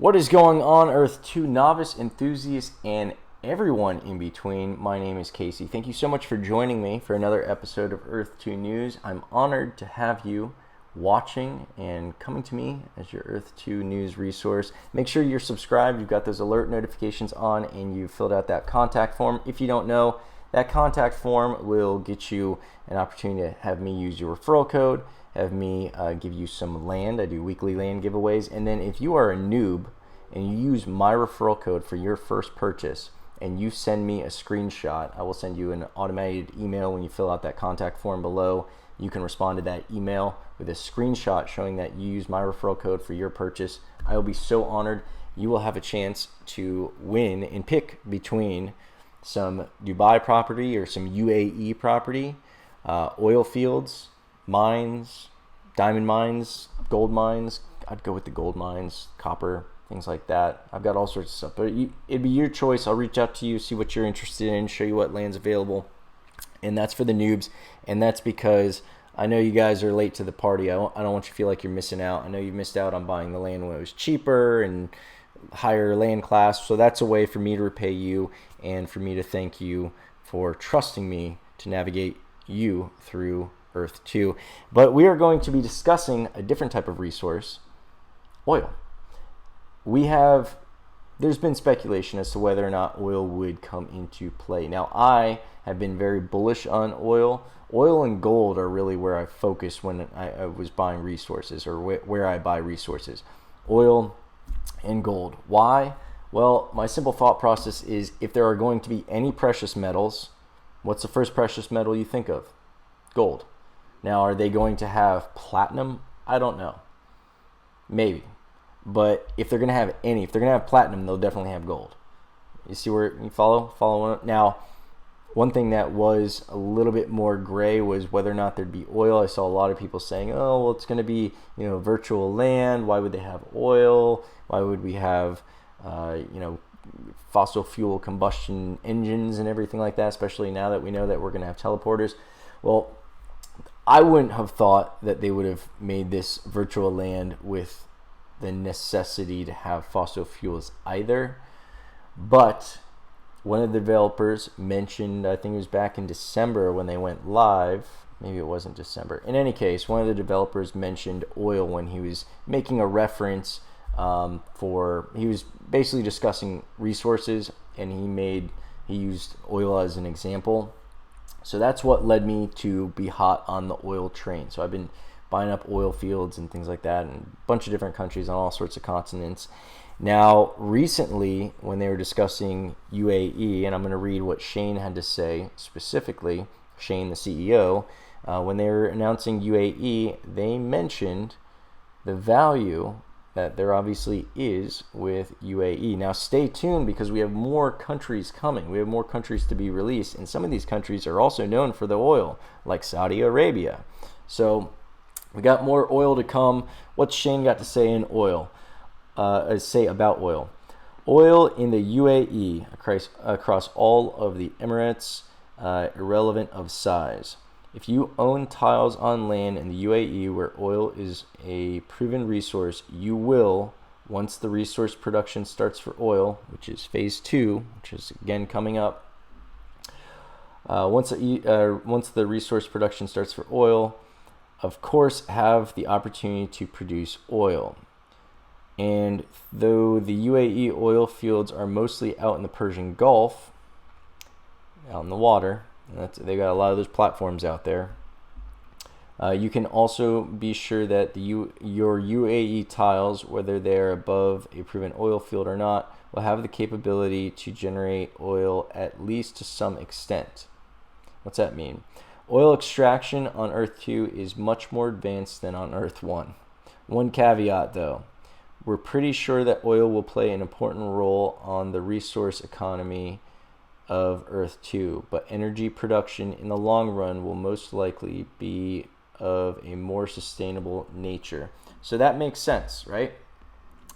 What is going on, Earth2 novice, enthusiast, and everyone in between? My name is Casey. Thank you so much for joining me for another episode of Earth2 News. I'm honored to have you watching and coming to me as your Earth2 News resource. Make sure you're subscribed, you've got those alert notifications on, and you've filled out that contact form. If you don't know, that contact form will get you an opportunity to have me use your referral code, have me give you some land. I do weekly land giveaways. And then if you are a noob and you use my referral code for your first purchase and you send me a screenshot, I will send you an automated email when you fill out that contact form below. You can respond to that email with a screenshot showing that you use my referral code for your purchase. I will be so honored. You will have a chance to win and pick between some Dubai property or some UAE property, oil fields, mines, diamond mines, gold mines. I'd go with the gold mines, copper, things like that. I've got all sorts of stuff, but it'd be your choice. I'll reach out to you, see what you're interested in, show you what land's available. And that's for the noobs, and that's because I know you guys are late to the party. I don't want you to feel like you're missing out. I know you missed out on buying the land when it was cheaper and higher land class, so that's a way for me to repay you and for me to thank you for trusting me to navigate you through Earth2. But we are going to be discussing a different type of resource, oil. There's been speculation as to whether or not oil would come into play. Now, I have been very bullish on oil. Oil and gold are really where I focus when I was buying resources, or where I buy resources. Oil and gold. Why? Well, my simple thought process is if there are going to be any precious metals, what's the first precious metal you think of? Gold. Now, are they going to have platinum? I don't know. Maybe. But if they're going to have platinum, they'll definitely have gold. You see where you follow? Now, one thing that was a little bit more gray was whether or not there'd be oil. I saw a lot of people saying, oh, well, it's going to be, virtual land. Why would they have oil? Why would we have, fossil fuel combustion engines and everything like that, especially now that we know that we're going to have teleporters? Well, I wouldn't have thought that they would have made this virtual land with the necessity to have fossil fuels either. But one of the developers mentioned, I think it was back in December when they went live, maybe it wasn't December. In any case, one of the developers mentioned oil when he was making a reference he was basically discussing resources, and he used oil as an example. So that's what led me to be hot on the oil train. So I've been buying up oil fields and things like that in a bunch of different countries on all sorts of continents. Now, recently, when they were discussing UAE, and I'm going to read what Shane had to say specifically, Shane, the CEO, when they were announcing UAE, they mentioned the value that there obviously is with UAE. Now, stay tuned because we have more countries coming. We have more countries to be released, and some of these countries are also known for the oil, like Saudi Arabia. So we got more oil to come. What's Shane got to say in oil? Say about oil. Oil in the UAE across all of the Emirates, irrelevant of size. If you own tiles on land in the UAE where oil is a proven resource, you will, once the resource production starts for oil, which is phase 2, which is again coming up, once the resource production starts for oil, of course, have the opportunity to produce oil. And though the UAE oil fields are mostly out in the Persian Gulf, out in the water, they got a lot of those platforms out there, you can also be sure that your UAE tiles, whether they're above a proven oil field or not, will have the capability to generate oil at least to some extent. What's that mean? Oil extraction on Earth2 is much more advanced than on Earth1. One caveat though, we're pretty sure that oil will play an important role on the resource economy of Earth2, but energy production in the long run will most likely be of a more sustainable nature. So that makes sense, right?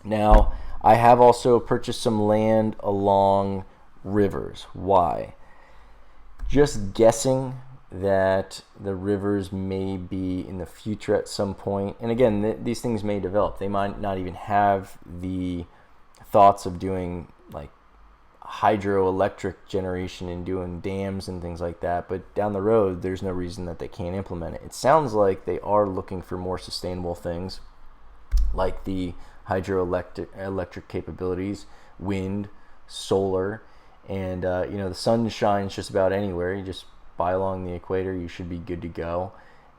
Now, I have also purchased some land along rivers. Why? Just guessing that the rivers may be in the future at some point. And again, these things may develop. They might not even have the thoughts of doing like hydroelectric generation and doing dams and things like that, but down the road there's no reason that they can't implement it. It sounds like they are looking for more sustainable things like the hydroelectric capabilities, wind, solar, and the sun shines just about anywhere. You just buy along the equator, you should be good to go.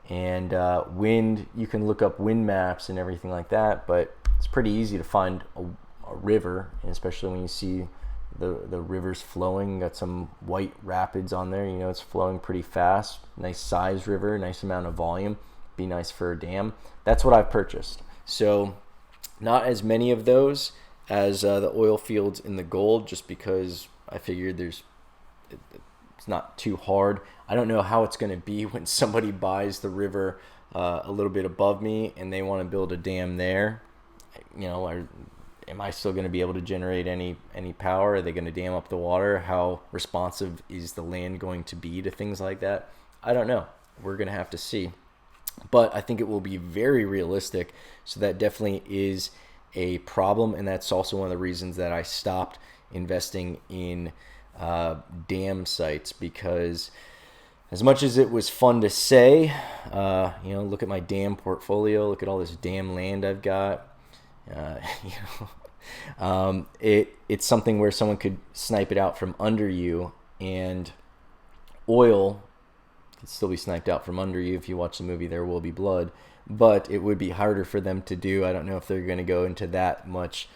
And wind, you can look up wind maps and everything like that, but it's pretty easy to find a river, and especially when you see the rivers flowing. Got some white rapids on there, it's flowing pretty fast. Nice size river, nice amount of volume. Be nice for a dam. That's what I've purchased. So not as many of those as the oil fields in the gold, just because I figured it's not too hard. I don't know how it's going to be when somebody buys the river a little bit above me and they want to build a dam there. Am I still going to be able to generate any power? Are they going to dam up the water? How responsive is the land going to be to things like that? I don't know. We're going to have to see. But I think it will be very realistic. So that definitely is a problem. And that's also one of the reasons that I stopped investing in dam sites, because as much as it was fun to say, look at my dam portfolio, look at all this dam land I've got. It's something where someone could snipe it out from under you, and oil could still be sniped out from under you if you watch the movie There Will Be Blood, but it would be harder for them to do. I don't know if they're going to go into that much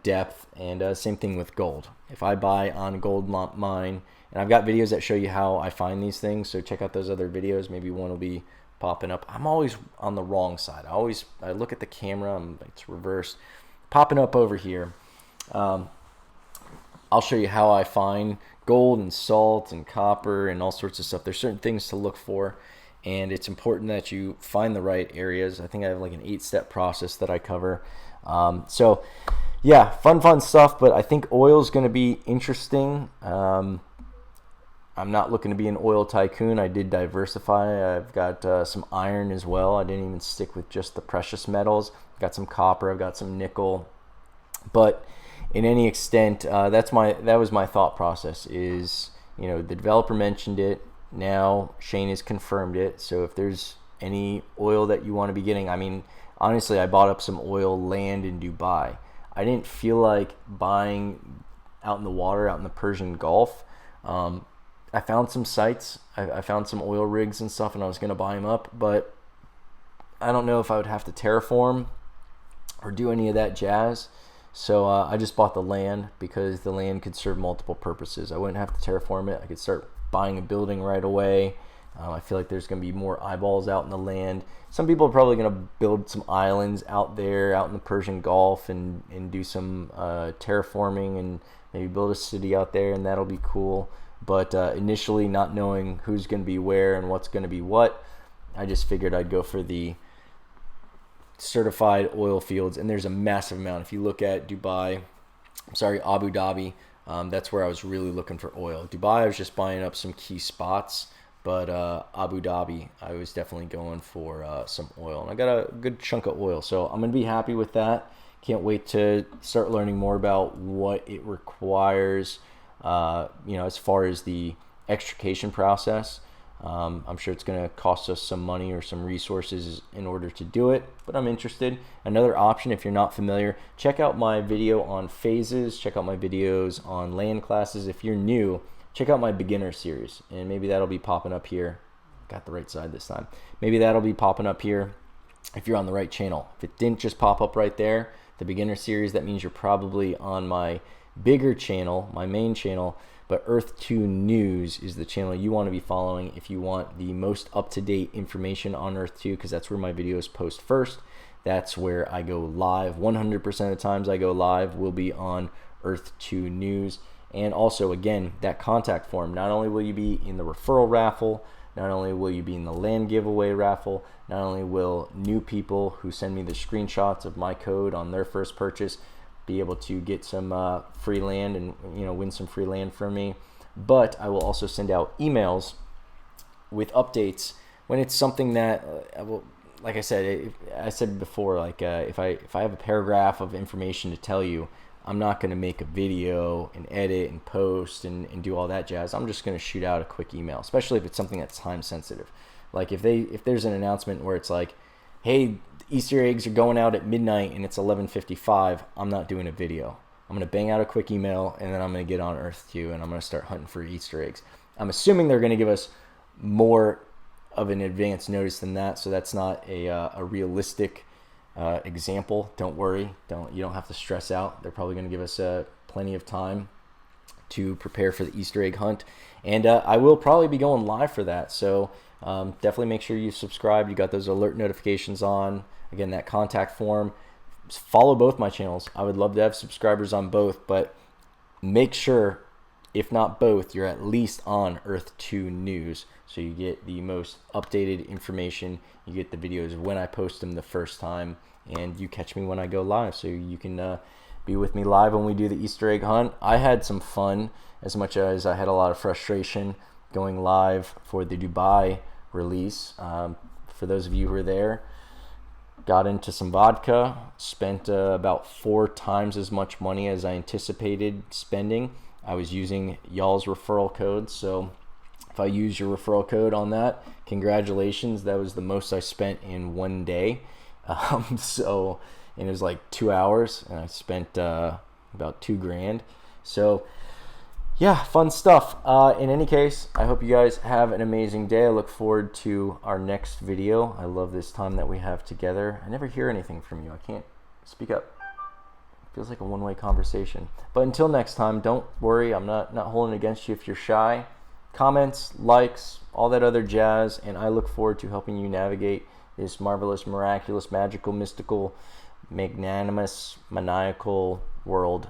depth. And same thing with gold. If I buy on gold mine, and I've got videos that show you how I find these things, so check out those other videos. Maybe one will be popping up. I'm always on the wrong side. I look at the camera, it's reversed. Popping up over here. I'll show you how I find gold and salt and copper and all sorts of stuff. There's certain things to look for, and it's important that you find the right areas. I think I have like an 8-step process that I cover. So yeah, fun stuff, but I think oil is going to be interesting. I'm not looking to be an oil tycoon. I did diversify. I've got some iron as well. I didn't even stick with just the precious metals. I've got some copper. I've got some nickel. But in any extent, that was my thought process. Is the developer mentioned it. Now Shane has confirmed it. So if there's any oil that you want to be getting, honestly, I bought up some oil land in Dubai. I didn't feel like buying out in the water, out in the Persian Gulf. I found some sites. I found some oil rigs and stuff, and I was going to buy them up, but I don't know if I would have to terraform or do any of that jazz. So I just bought the land, because the land could serve multiple purposes. I wouldn't have to terraform it. I could start buying a building right away. I feel like there's going to be more eyeballs out in the land. Some people are probably going to build some islands out there, out in the Persian Gulf, and do some terraforming and maybe build a city out there, and that'll be cool. But initially, not knowing who's going to be where and what's going to be what, I just figured I'd go for the certified oil fields. And there's a massive amount. If you look at Abu Dhabi, that's where I was really looking for oil. Dubai, I was just buying up some key spots. But Abu Dhabi, I was definitely going for some oil. And I got a good chunk of oil. So I'm going to be happy with that. Can't wait to start learning more about what it requires, as far as the extrication process. I'm sure it's going to cost us some money or some resources in order to do it, but I'm interested. Another option, if you're not familiar, check out my video on phases, check out my videos on land classes. If you're new, check out my beginner series, and maybe that'll be popping up here. Got the right side this time. Maybe that'll be popping up here if you're on the right channel. If it didn't just pop up right there, the beginner series, that means you're probably on my bigger channel, my main channel. But Earth2 News is the channel you want to be following if you want the most up-to-date information on Earth2, because that's where my videos post first. That's where I go live. 100% of the times I go live will be on Earth2 News. And also, again, that contact form. Not only will you be in the referral raffle, not only will you be in the land giveaway raffle, not only will new people who send me the screenshots of my code on their first purchase be able to get some free land and win some free land from me, but I will also send out emails with updates when it's something that like I said before, like if I have a paragraph of information to tell you, I'm not going to make a video and edit and post and do all that jazz. I'm just going to shoot out a quick email, especially if it's something that's time sensitive. Like if there's an announcement where it's like, hey, Easter eggs are going out at midnight and it's 11:55, I'm not doing a video. I'm going to bang out a quick email, and then I'm going to get on Earth2 and I'm going to start hunting for Easter eggs. I'm assuming they're going to give us more of an advance notice than that, so that's not a realistic example. Don't worry. You don't have to stress out. They're probably going to give us plenty of time to prepare for the Easter egg hunt. And I will probably be going live for that, so definitely make sure you subscribe. You got those alert notifications on. Again, that contact form. Follow both my channels. I would love to have subscribers on both, but make sure, if not both, you're at least on Earth2 News, so you get the most updated information. You get the videos when I post them the first time, and you catch me when I go live, so you can be with me live when we do the Easter egg hunt. I had some fun, as much as I had a lot of frustration going live for the Dubai release. For those of you who are there, got into some vodka, spent about 4 times as much money as I anticipated spending. I was using y'all's referral code, so if I use your referral code on that, congratulations. That was the most I spent in one day. And it was like 2 hours, and I spent about $2,000. So yeah, fun stuff. In any case, I hope you guys have an amazing day. I look forward to our next video. I love this time that we have together. I never hear anything from you. I can't speak up. It feels like a one-way conversation. But until next time, don't worry. I'm not holding it against you if you're shy. Comments, likes, all that other jazz, and I look forward to helping you navigate this marvelous, miraculous, magical, mystical, magnanimous, maniacal world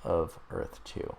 of Earth 2.